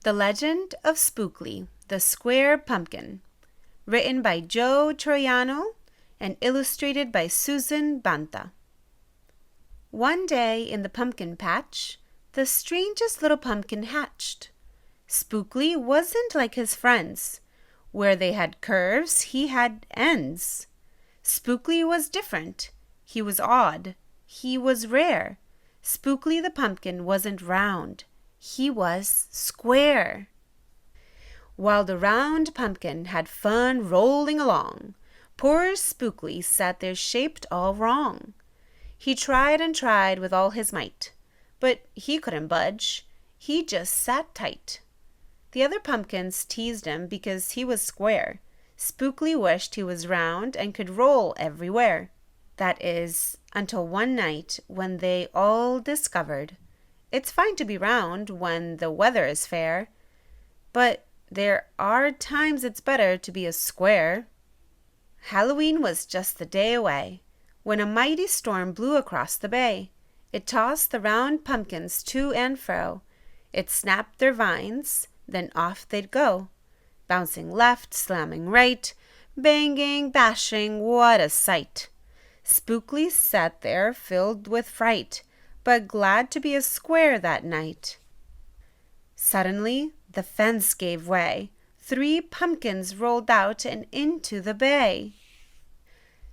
The Legend of Spookley, the Square Pumpkin, written by Joe Troiano and illustrated by Banta. One day in the pumpkin patch, the strangest little pumpkin hatched. Spookley wasn't like his friends. Where they had curves, he had ends. Spookley was different. He was odd. He was rare. Spookley the pumpkin wasn't round. He was square. While the round pumpkin had fun rolling along, poor Spookley sat there shaped all wrong. He tried and tried with all his might, but he couldn't budge. He just sat tight. The other pumpkins teased him because he was square. Spookley wished he was round and could roll everywhere. That is, until one night when they all discovered it's fine to be round when the weather is fair, but there are times it's better to be a square. Halloween was just the day away when a mighty storm blew across the bay. It tossed the round pumpkins to and fro. It snapped their vines, then off they'd go, bouncing left, slamming right, banging, bashing, what a sight! Spookley sat there filled with fright, but glad to be a square that night. Suddenly, the fence gave way. 3 pumpkins rolled out and into the bay.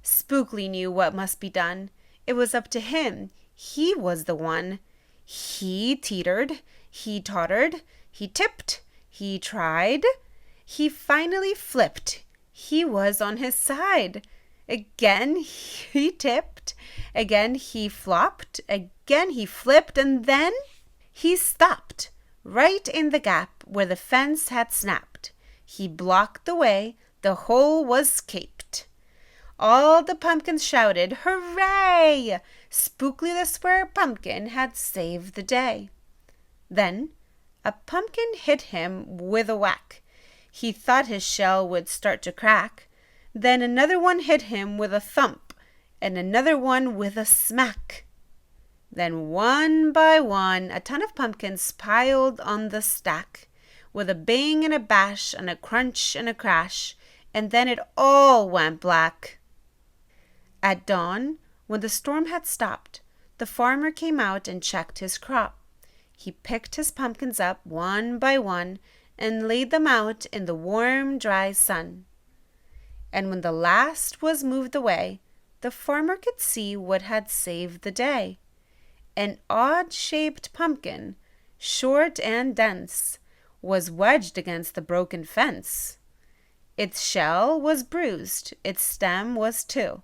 Spookley knew what must be done. It was up to him. He was the one. He teetered, he tottered, he tipped, he tried. He finally flipped. He was on his side. Again he tipped, again he flopped, again he flipped, and then he stopped, right in the gap where the fence had snapped. He blocked the way, the hole was caped. All the pumpkins shouted, "Hooray! Spookley the Square Pumpkin had saved the day." Then a pumpkin hit him with a whack. He thought his shell would start to crack. Then another one hit him with a thump, and another one with a smack. Then one by one, a ton of pumpkins piled on the stack, with a bang and a bash and a crunch and a crash, and then it all went black. At dawn, when the storm had stopped, the farmer came out and checked his crop. He picked his pumpkins up one by one and laid them out in the warm, dry sun. And when the last was moved away, the farmer could see what had saved the day. An odd-shaped pumpkin, short and dense, was wedged against the broken fence. Its shell was bruised, its stem was too,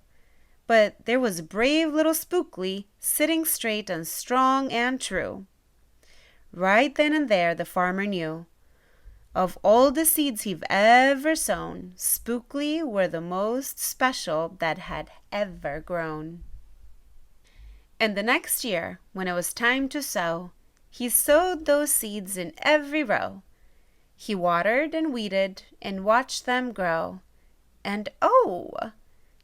but there was brave little Spookley sitting straight and strong and true. Right then and there the farmer knew. Of all the seeds he've ever sown, Spookley were the most special that had ever grown. And the next year, when it was time to sow, he sowed those seeds in every row. He watered and weeded and watched them grow. And oh,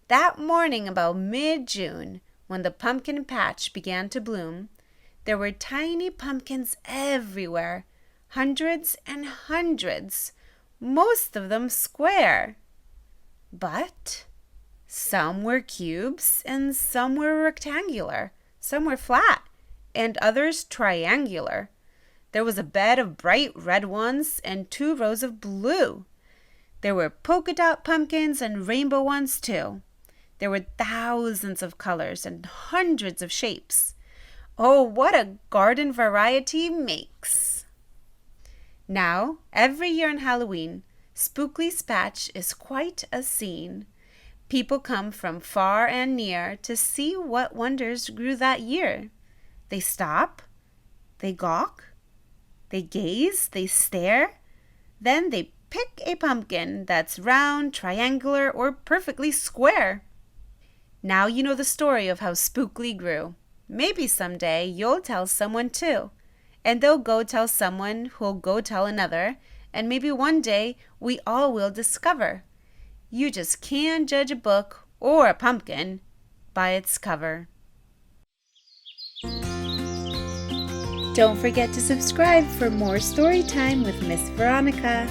that morning about mid-June, when the pumpkin patch began to bloom, there were tiny pumpkins everywhere. Hundreds and hundreds, most of them square. But some were cubes and some were rectangular, some were flat and others triangular. There was a bed of bright red ones and 2 rows of blue. There were polka dot pumpkins and rainbow ones too. There were thousands of colors and hundreds of shapes. Oh, what a garden variety makes! Now, every year on Halloween, Spookley's patch is quite a scene. People come from far and near to see what wonders grew that year. They stop, they gawk, they gaze, they stare, then they pick a pumpkin that's round, triangular, or perfectly square. Now you know the story of how Spookley grew. Maybe someday you'll tell someone too. And they'll go tell someone who'll go tell another, and maybe one day we all will discover. You just can't judge a book or a pumpkin by its cover. Don't forget to subscribe for more story time with Miss Veronica.